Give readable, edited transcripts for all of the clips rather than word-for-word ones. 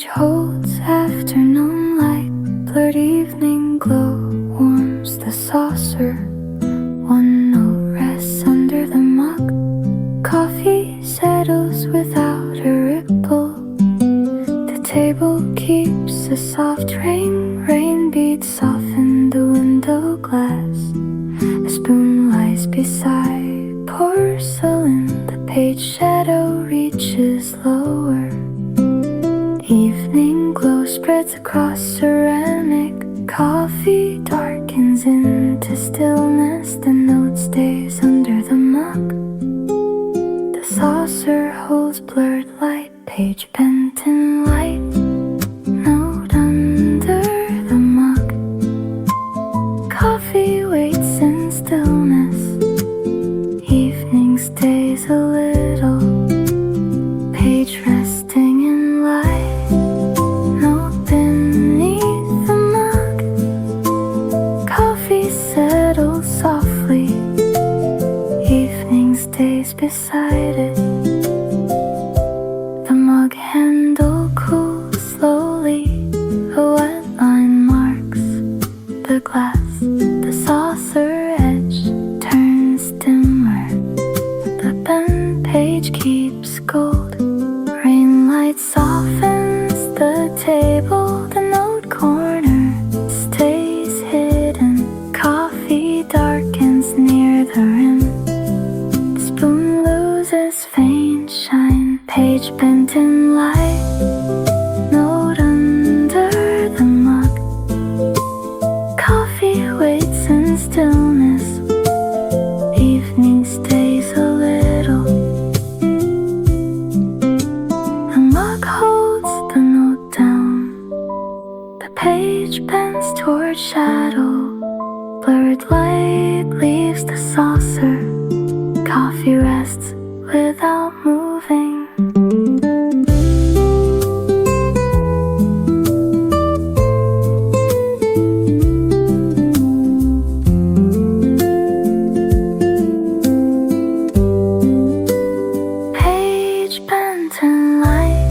page holds afternoon light. Blurred evening glow warms the saucer. One note rests under the mug. Coffee settles without a ripple. The table keeps a soft ring. Rain beads soften the window glass. A spoon lies beside porcelain. The page shadow reaches lower. Evening glow spreads across ceramic. Coffee darkens into stillness. The note stays under the mug. The saucer holds blurred light. Page bent in light. Note under the mug. Coffee waits in stillness. Evening stays a little. Page resting in light. Note beneath the mug. Coffee settles softly. Evening stays beside it. The mug handle cools slowly. A wet line marks the glass. The saucer edge turns dimmer. The bent page keeps gold. Rain light softens the table. The note corner stays hidden. Coffee darkens near the rim. The spoon loses faint shine. Page bent in light. Note under the mug. Coffee waits in stillness. Evening stays a little. The mug holds the note down. The page bends toward shadow. Blurred light leaves the saucer. Coffee rests without moving. Page bent in light.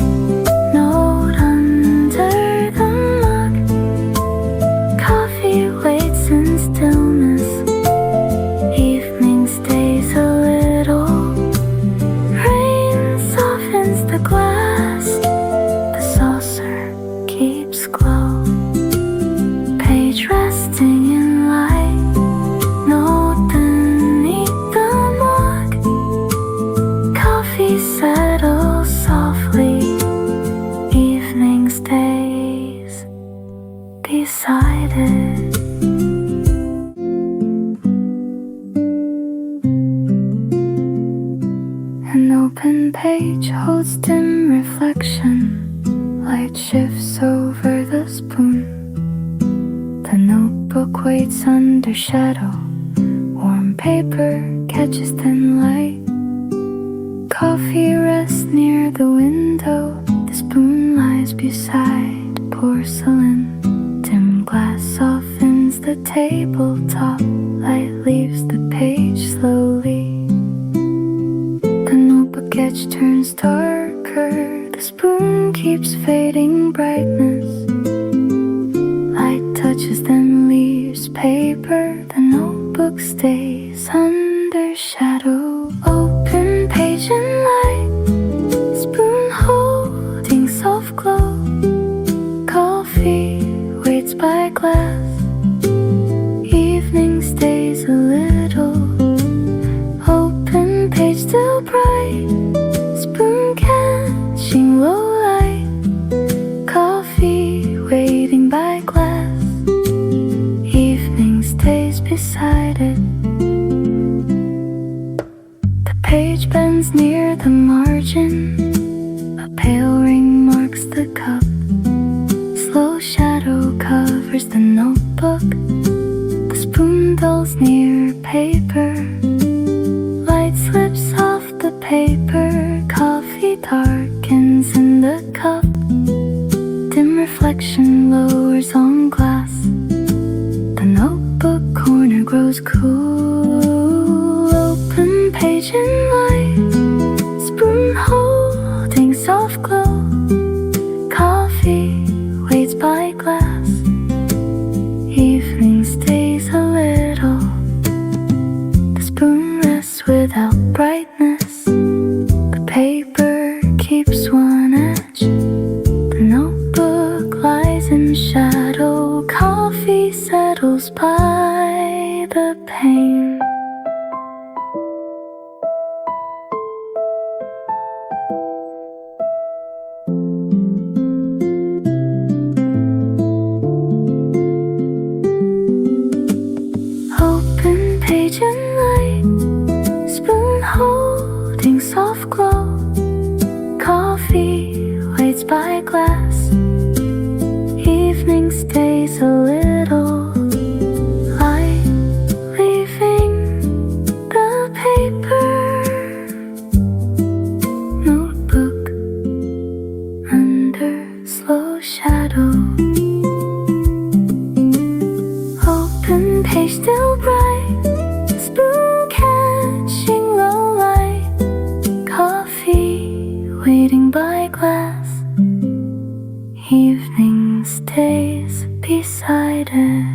Note under the mug. Coffee waits in stillness. Evening stays a little. Rain softens the glass. The saucer keeps glow. Page resting in light. Note beneath the mug. Coffee settles softly. Evening stays beside it. An open page holds dim reflection. Light shifts over the spoon. The notebook waits under shadow. Warm paper catches thin light. Coffee rests near the window. The spoon lies beside porcelain. Dim glass softens the tabletop. Light leaves the page slowly. The notebook edge turns darker. The spoon keeps fading brightness. Light touches then leaves paper. The notebook stays under shadow. Open page in light. Spoon holding soft glow. Coffee waits by glass. Evening stays a little. Open page still bright. Spoon catching low light. Coffee waiting by glass. Evening stays beside it. The page bends near the margin. A pale ring marks the cup. Slow shadow covers the notebook. The spoon dulls near paper. Light slips off the paper. Coffee darkens in the cup. Dim reflection lowers on glass. The notebook corner grows cool. Open page in light. Spoon holding soft glow. Coffee the pain. Open page and light, spoon holding soft glow. Coffee waits by glass. Evening stays a little light, leaving the paper notebook under slow shadow. Open page still bright, spoon catching low light. Coffee waiting by glass. Evening stays beside it.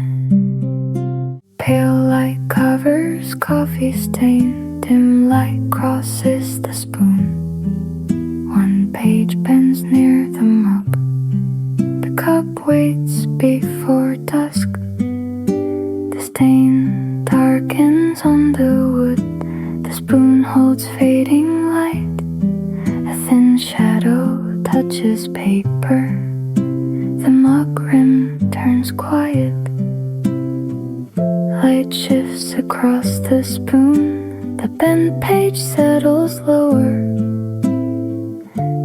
Pale light covers coffee stain. Dim light crosses the spoon. One page bends near the mug. The cup waits before dusk. The stain darkens on the wood. The spoon holds fading light. A thin shadow touches paper. The mug rim turns quiet. Light shifts across the spoon. The bent page settles lower.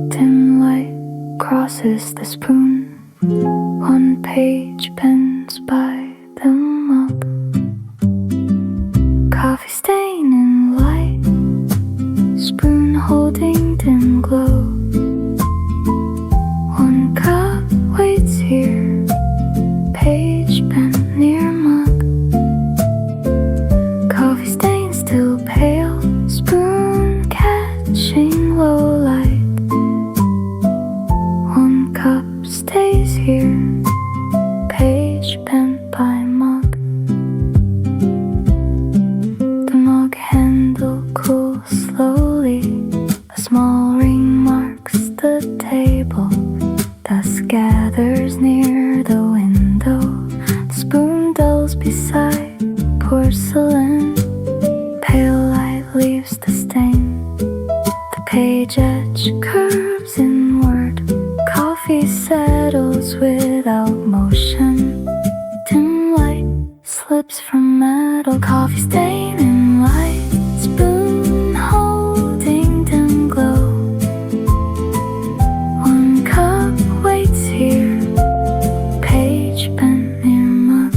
Dim light crosses the spoon. One page bends by the mug. Coffee stain in light. Spoon holding dim glow. One cup waits here, page bent near mug. Coffee stain still pale, spoon catching low light. One cup stays here, page bent by mug. The mug handle cools slowly. A small ring marks the table. Dusk gathers near the window. The spoon dulls beside porcelain. Pale light leaves the stain. The page edge curves inward. Coffee settles without motion. Dim light slips from metal. Coffee stain in light. Spoon holding dim glow. One cup waits here, page bent near mug.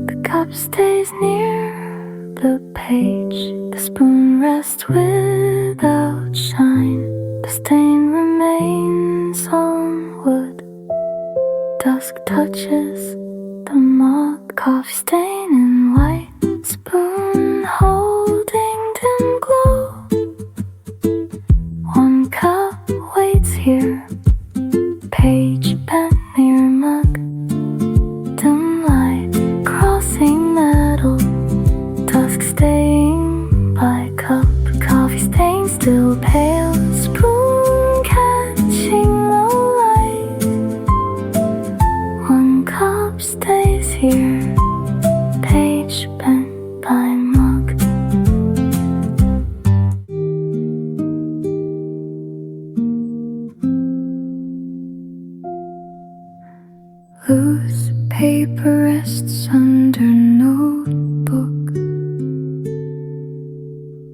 The cup stays near the page. The spoon rests without shine. The stain remains on wood. Dusk touches the mug. Coffee stain in light. Spoon holding dim glow. One cup waits here, page bent near mug. Dim light crossing metal. Dusk staying by cup. Coffee stain still pale. Spoon catching low light. One cup stays here, page bent by mug. Loose paper rests under notebook.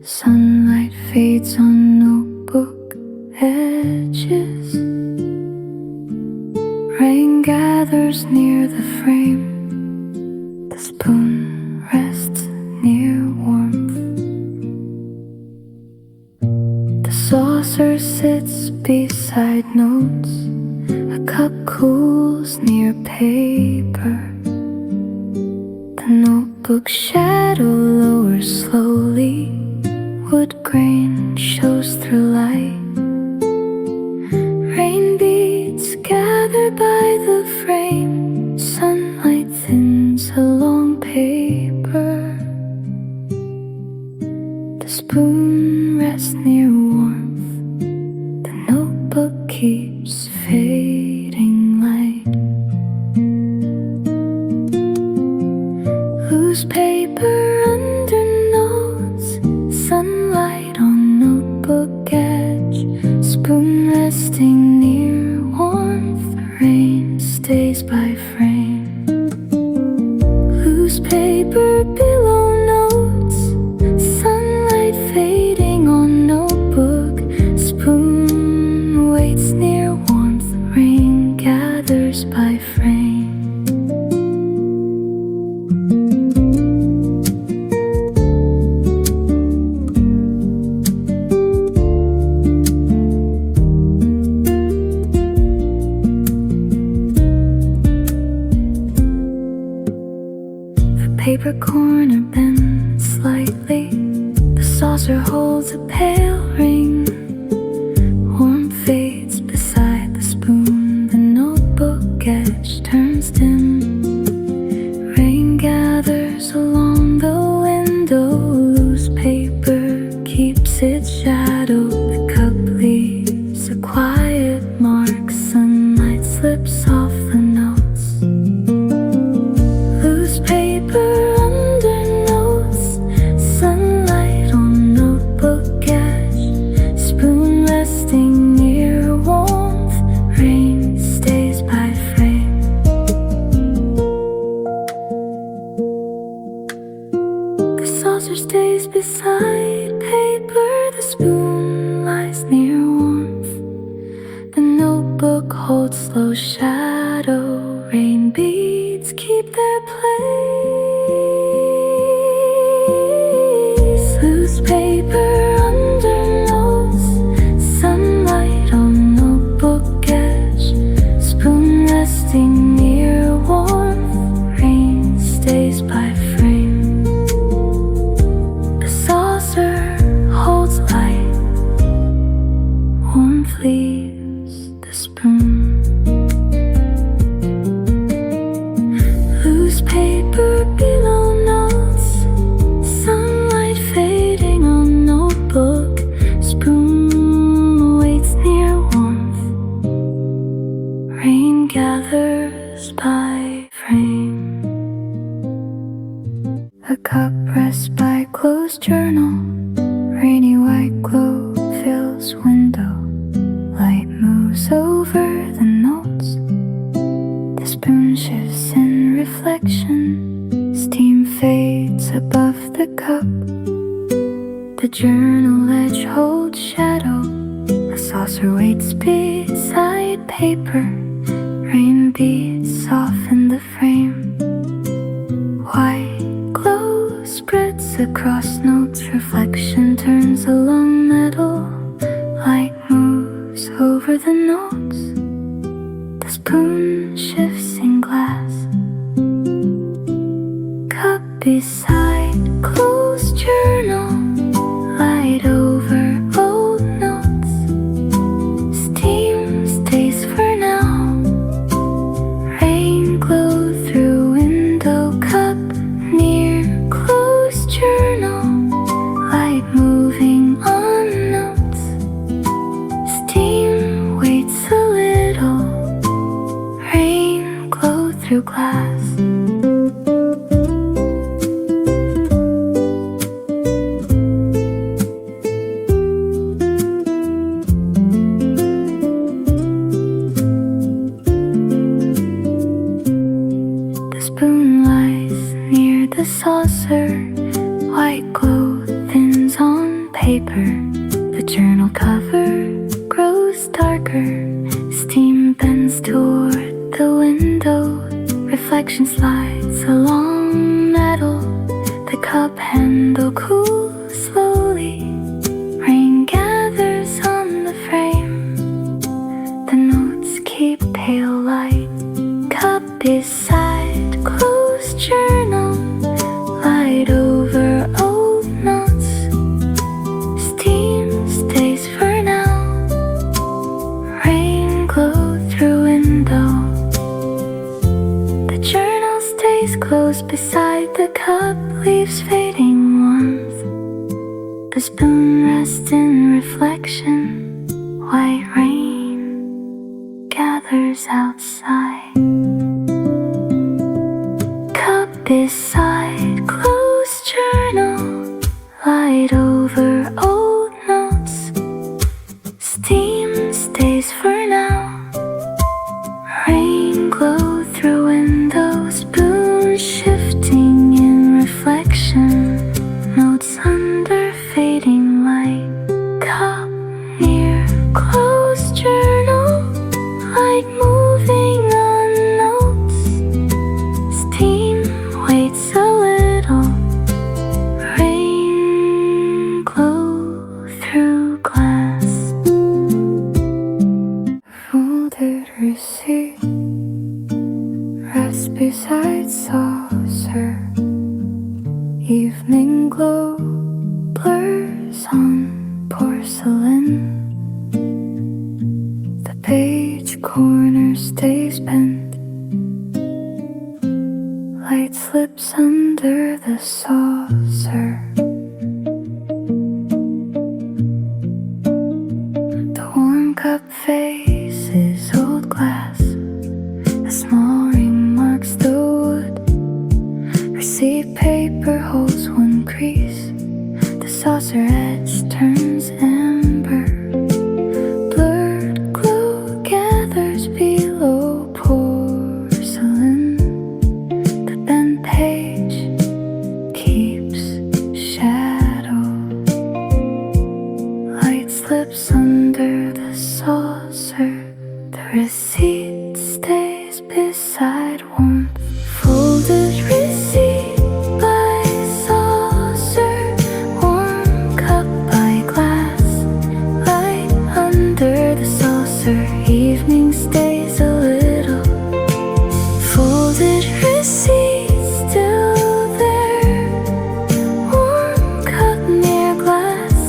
Sunlight fades on notebook edges. Rain gathers near the frame. The spoon rests near warmth. The saucer sits beside notes. A cup cools near paper. The notebook shadow lowers slowly. Wood grain shows through light. Rain beads gather by the frame. Sunlight thins along spoon rests near warmth. The notebook keeps fading light. Loose paper under notes, sunlight on notebook edge. Spoon resting near warmth, rain stays by frame. Loose paper below notes, sunlight fading on notebook. Spoon waits near warmth, rain gathers by frame. Paper corner bends slightly. The saucer holds a pale ring. Warmth fades beside the spoon. The notebook edge turns dim. Rain gathers along the window. Loose paper keeps its shadow. The cup leaves a quiet mark. Sunlight slips off the notes. Loose paper under notes, sunlight on notebook edge. Spoon resting near warmth, rain stays by frame. The saucer stays beside paper. The spoon lies near warmth. The notebook holds slow shadow. Rain beads keep their place. Loose paper under notes, sunlight on notebook edge. Spoon resting near warmth, rain stays by frame. The saucer holds light, warmth leaves the spoon. Loose paper below notes, sunlight fading on notebook. Spoon waits near warmth, rain gathers by frame. A cup rests by closed journal. Rainy white glow fills window. Light moves over the notes. The spoon shifts in reflection. Steam fades above the cup. The journal edge holds shadow. A saucer waits beside paper. Rain beads soften the frame. White glow spreads across notes. Reflection turns along metal. Light moves over the notes. The spoon shifts in glass. Cup beside closed journal. Light over old notes. Steam stays for now. Rain glow through window. Cup near closed journal. Light moving on notes. Steam waits a little. Rain glow through glass. The spoon lies near the saucer. White glow thins on paper. The journal cover grows darker. Steam bends toward the window. Reflection slides along metal. The cup handle cools slowly. Rain gathers on the frame. The notes keep pale light. Cup beside closed journal. Light over old notes. Steam stays for now. Rain glow through window. The journal stays close beside the cup. Leaves fading warmth. The spoon rests in reflection. White rain gathers outside. Cup beside closed journal. Light over old notes. Steam stays for now. Rain glow through windows. Spoon shifting in reflection. Notes under fading light. Cup near closed journal. Light moving on notes. Steam waits a little. Rain glow through glass. Folded receipt rests beside saucer. Evening glow blurs on porcelain. The page corner stays bent. Light slips under the saucer. The warm cup faces old glass. A small ring marks the wood. Receipt paper holds one crease. The saucer edge turns amber. Blurred glow gathers below porcelain. The bent page keeps shadow. Light slips under the saucer. The receipt stays beside warmth. Folded receipt by saucer. Warm cup by glass. Light under the saucer. Evening stays a little. Folded receipt still there. Warm cup near glass.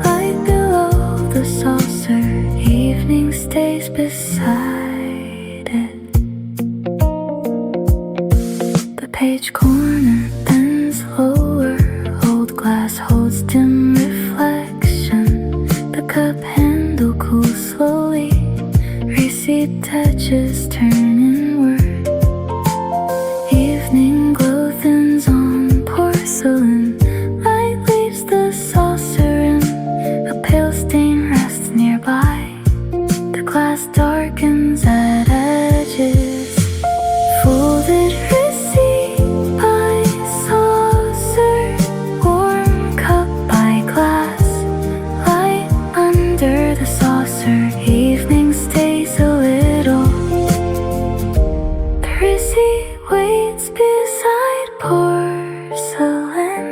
Light below the saucer. Evening stays beside it. The page corner bends lower. Old glass holds dim reflection. The cup handle cools slowly. Receipt edges turn inward. Evening glow thins on porcelain. Light leaves the saucer in. A pale stain rests nearby. The glass darkens at edges. Folded receipt by saucer. Warm cup by glass. Light under the saucer. Evening stays a little. The receipt waits beside porcelain.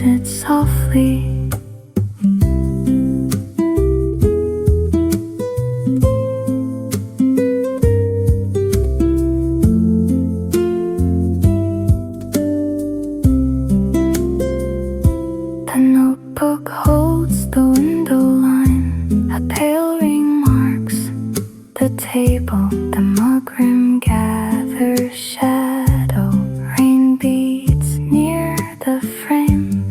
it softly. The notebook holds the window line. A pale ring marks the table. The mug rim gathers shadow. Rain beats near the frame.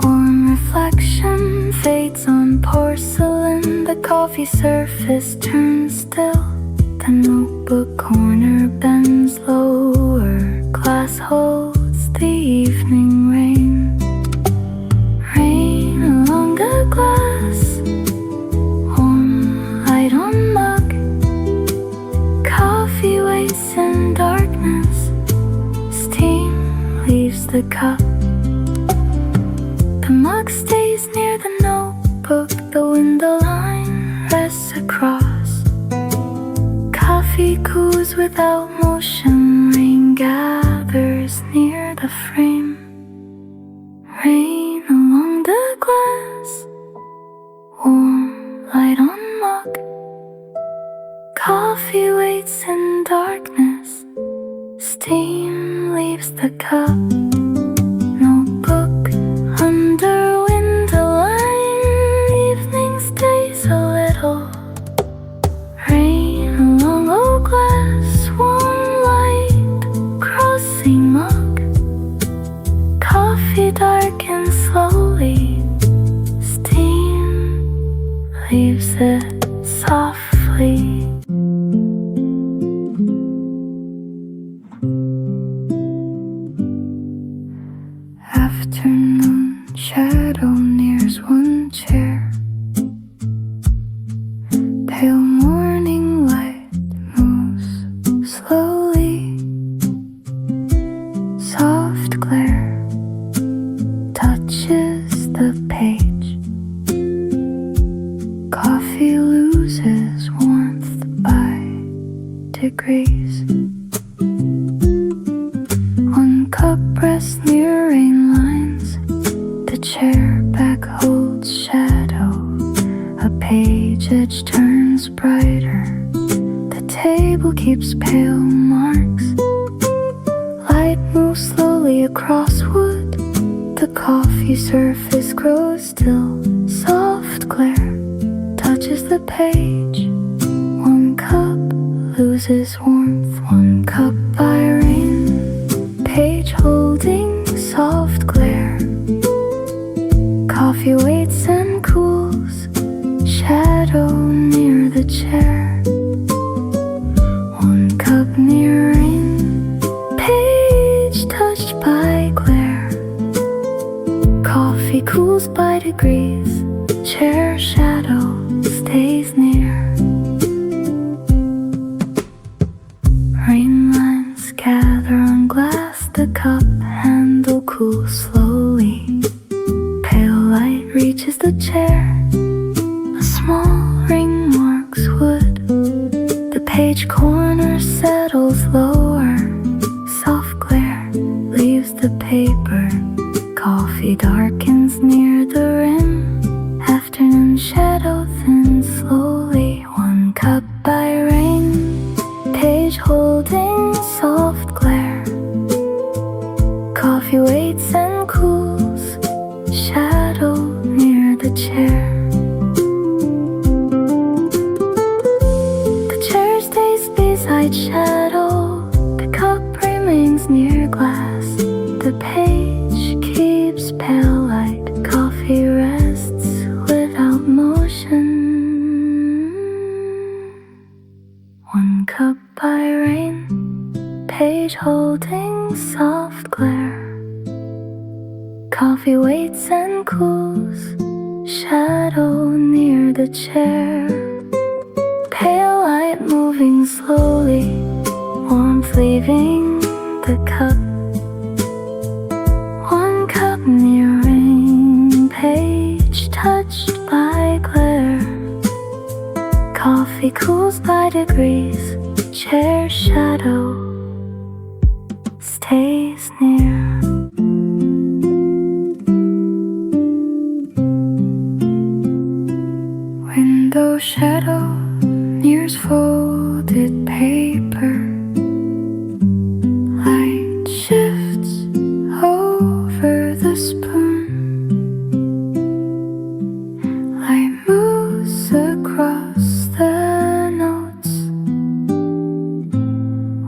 Warm reflection fades on porcelain. The coffee surface turns still. The notebook corner bends lower. Glass holds the evening rain. Rain along the glass. Warm light on mug. Coffee waits in darkness. Steam leaves the cup. The mug stays near the notebook. The window line rests across. Coffee cools without motion. Rain gathers near the frame. Rain along the glass. Warm light on mug. Coffee waits in darkness. Steam leaves the cup. Notebook under window line. Evening stays a little. Rain along old glass. Warm light crossing mug. Coffee darkens slowly. Steam leaves it softly. Afternoon shadow nears one chair. Pale morning light moves slowly. Soft glare touches the page. Coffee loses warmth by degrees. One cup rests near rain lines. The chair back holds shadow. A page edge turns brighter. The table keeps pale marks. Light moves slowly across wood. The coffee surface grows still. Soft glare touches the page. One cup loses warmth. One cup by rain. Page holding soft glare. Coffee waits and cools. Shadow near the chair. One cup near rain. Page touched by glare. Coffee cools by degrees. Chair shadow stays near. Rain lines gather on glass. The cup handle cools slowly. Pale light reaches the chair. A small ring marks wood. The page corner settles lower. Soft glare leaves the paper. Coffee darkens near the rim. Afternoon shadow thins slowly. One cup by rain. Page holding soft glare. Coffee waits and cools. Shadow near the chair. The chair stays beside shadow. The cup remains near glass. The page keeps pale light. Coffee rests without motion. One cup by rain. Page holding soft glare. Coffee waits and cools. Shadow near the chair. Pale light moving slowly. Warmth leaving the cup. One cup near rain. Page touched by glare. Coffee cools by degrees. Chair shadow stays near. shadow nears folded paper. Light shifts over the spoon. Light moves across the notes.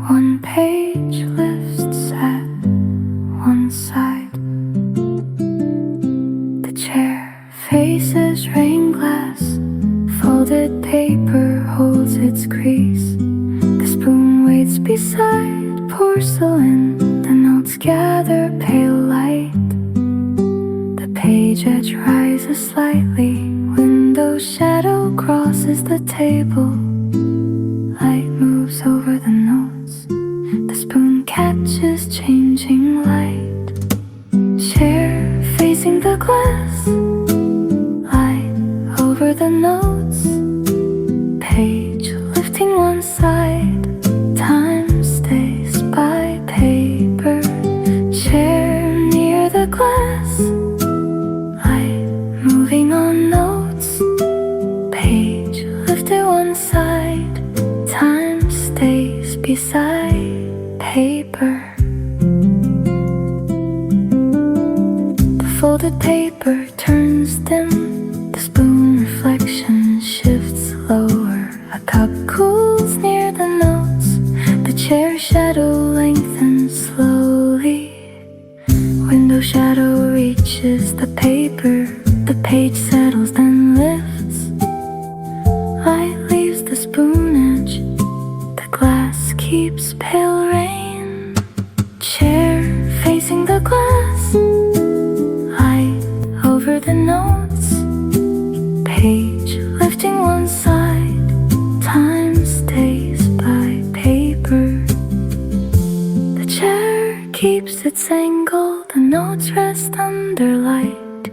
One page lifts at one side. The chair faces rain glass. Folded paper holds its crease. The spoon waits beside porcelain. The notes gather pale light. The page edge rises slightly. Window shadow crosses the table. Light moves over the notes. The spoon catches changing light. Chair facing the glass. Light over the notes. Page lifting one side. Time stays by paper. Chair near the glass. Light moving on notes. Page lifted one side. Time stays beside paper. The folded paper turns dim. The spoon reflection shifts lower. A cup cools near the notes. The chair shadow lengthens slowly. Window shadow reaches the paper. The page settles then lifts. Light leaves the spoon edge. The glass keeps pale rain. Chair facing the glass. Light over the notes. Page lifting one side. Time stays by paper. The chair keeps its angle. The notes rest under light.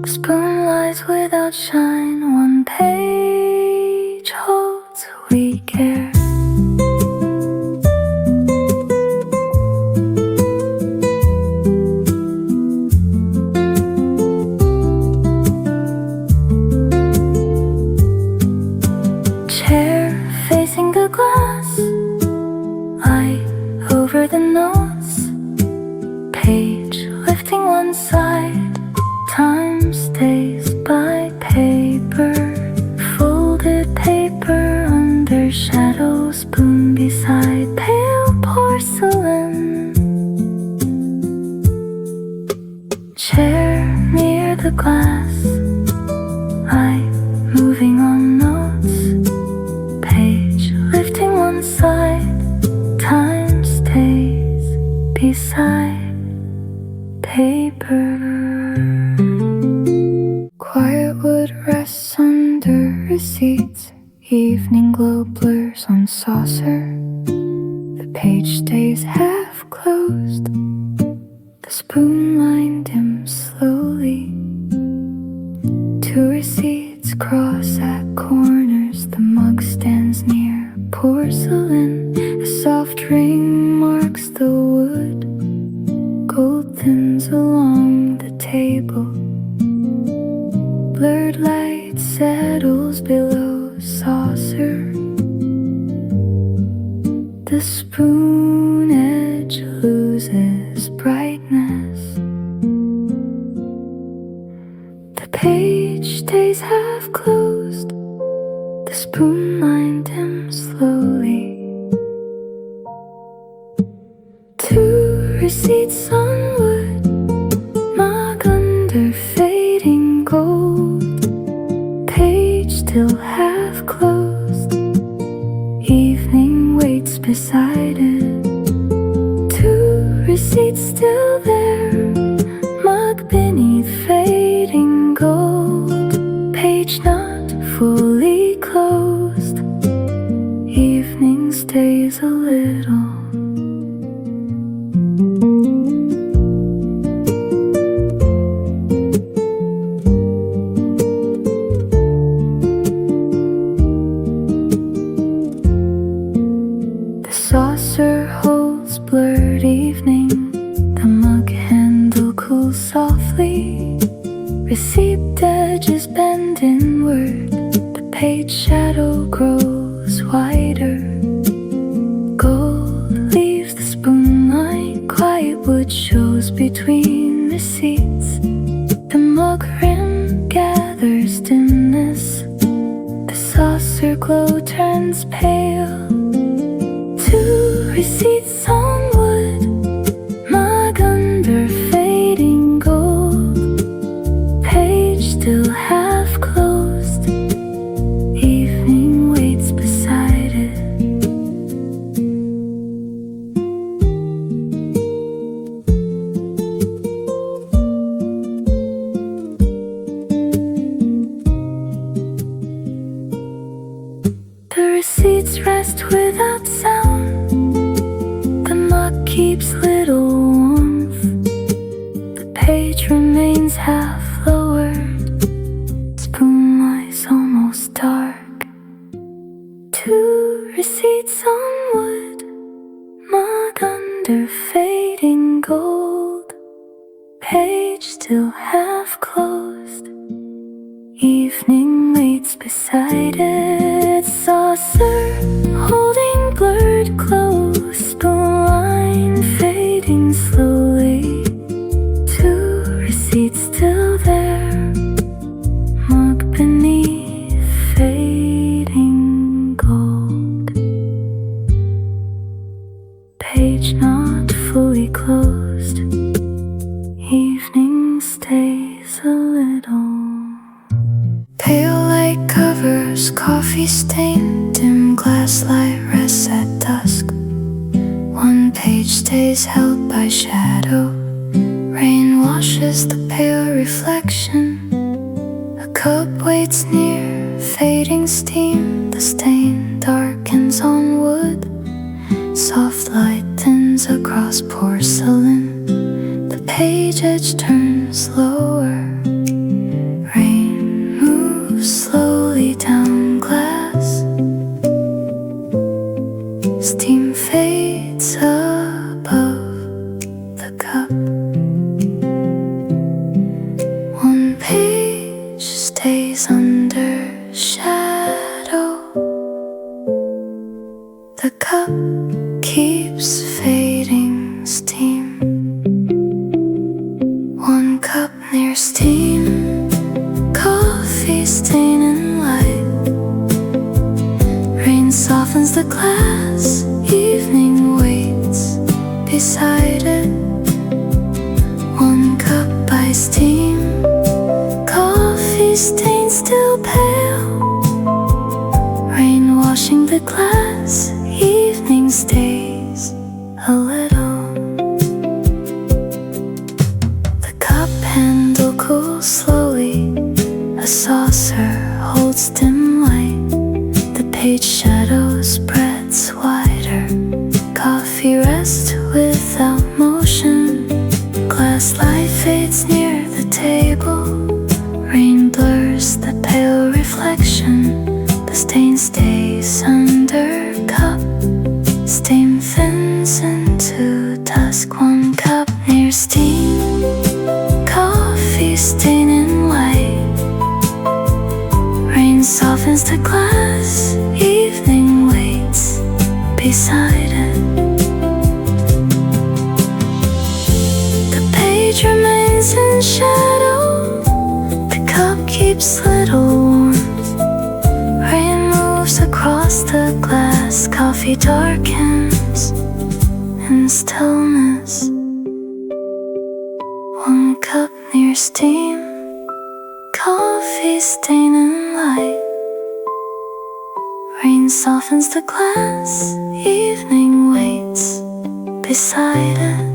The spoon lies without shine. One page holds weak air. Facing the glass. Light over the notes. Page lifting one side. Time stays by paper. Folded paper under shadow. Spoon beside pale porcelain. Chair near the glass. Light moving on notes. Page lifting one side. Time stays beside paper. Quiet wood rests under receipts. Evening glow blurs on saucer. The page stays half closed. The spoon line dims slowly. Two receipts cross at corners. The mug stands near porcelain. A soft ring marks the wood. Gold thins along the table. Blurred light settles below saucer. The spoon edge loses brightness. The page stays half closed. The spoon line dims slowly. Two receipts on wood. Mug under fading gold. Page still half closed. Evening waits beside it. Two receipts still there. Mug beneath fading gold. Page not fully closed. Evening stays a little. The saucer holds blurred evening. The mug handle cools softly. Receipt edges bend inward, the page shadow grows wider. Gold leaves the spoon line, quiet wood shows between receipts. The mug rim gathers dimness, the saucer glow turns pale. Two receipts on wood, mug under fading gold, page still half closed, evening waits beside it. The receipts rest without sound, the mug keeps little warmth, the page remains half lowered, spoon lies almost dark. Two receipts on wood, mug under fading gold, page still half closed, evening waits beside it. Saucer holding blurred close, spoon line fading slowly. Two receipts still there, mug beneath fading gold, page not fully closed, evening stays a little. Pale light covers coffee stain, dim glass light rests at dusk. One page stays held by shadow, rain washes the pale reflection. A cup waits near, fading steam, the stain darkens on wood. Soft light thins across porcelain, the page edge turns lower. Rain moves slowly down glass, steam fades above the cup. One page stays under shadow, the cup keeps fading steam. One cup near steam, coffee stain and light. Rain softens the glass, evening waits beside it. One cup by steam, coffee stain still pale. Rain washing the glass, evening stays a little. The cup handle cools slowly, a saucer holds dim light, the page shadow spreads wider. Coffee rests without motion, glass light fades near the table. Rain blurs the pale reflection, the stain stays under cup. Steam thins into dusk, one cup near steam, coffee stain and light. Rain softens the glass, evening waits beside it. The page remains in shadow, the cup keeps little warmth. Rain moves across the glass, coffee darkens in stillness. One cup near steam, coffee stain and light. Rain softens the glass, evening waits beside it.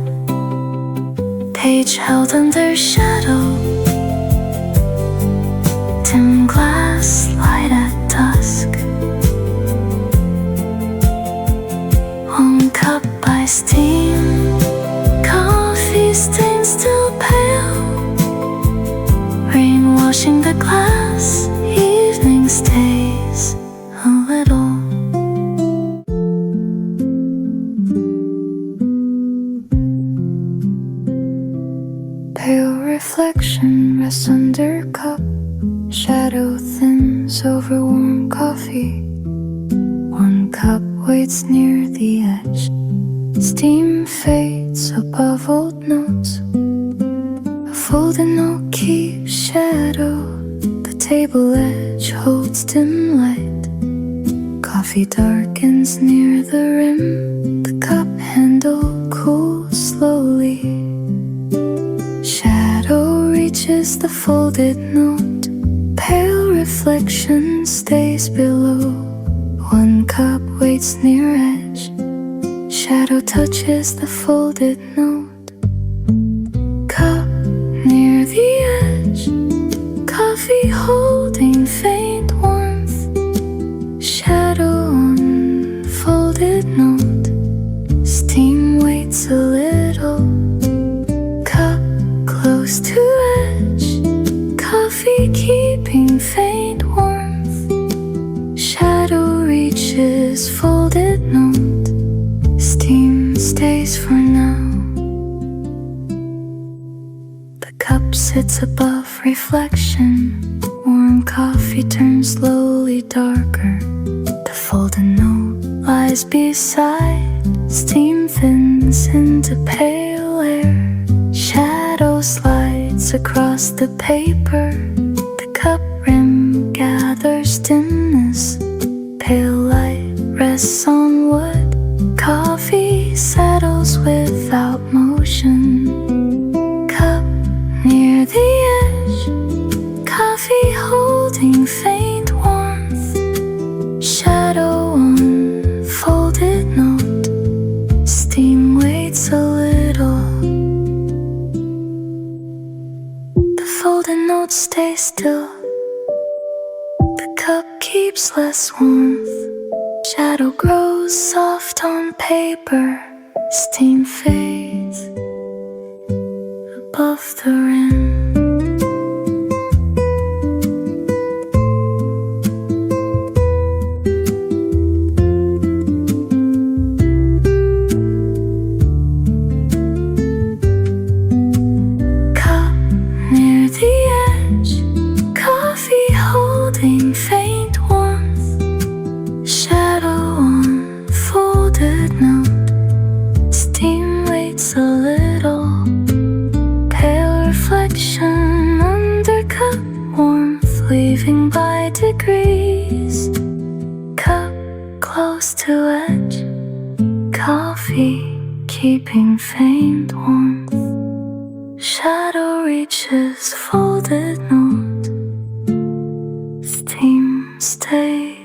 Page held under shadow, dim glass light at dusk. One cup by steam, coffee stain still pale. Rain washing the glass, evening stays a little. Pale reflection rests under cup, Shadow thins over warm coffee. One cup waits near the edge. Steam fades above old notes. A folded note keeps shadow. The table edge holds dim light. Coffee darkens near the rim. The cup handle cools slowly. Shadow reaches the folded note. Pale reflection stays below. One cup waits near edge. Shadow touches the folded note. Cup near the edge. Coffee holding faint warmth. Shadow on folded note. Steam waits a little. Cup close to edge. Coffee keeping faint warmth. Shadow reaches folded note. Steam stays for now. The cup sits above reflection. Warm coffee turns slowly darker. The folded note lies beside. Steam thins into pale air. Shadow slides across the paper. The cup rim gathers dimness. Pale light rests on wood. Coffee settles without motion. Cup near the edge. Coffee holding faint warmth. Shadow on folded note. Steam waits a little. The folded note stays still. The cup keeps less warmth. Shadow grows soft on paper. Steam fades above the rim. Cup near the edge. Coffee holding faint warmth. Shadow on folded note. Steam waits a little. Pale reflection under cup warmth, leaving by degrees. Cup close to edge. Coffee keeping faint warmth. Shadow reaches folded note. Steam stays.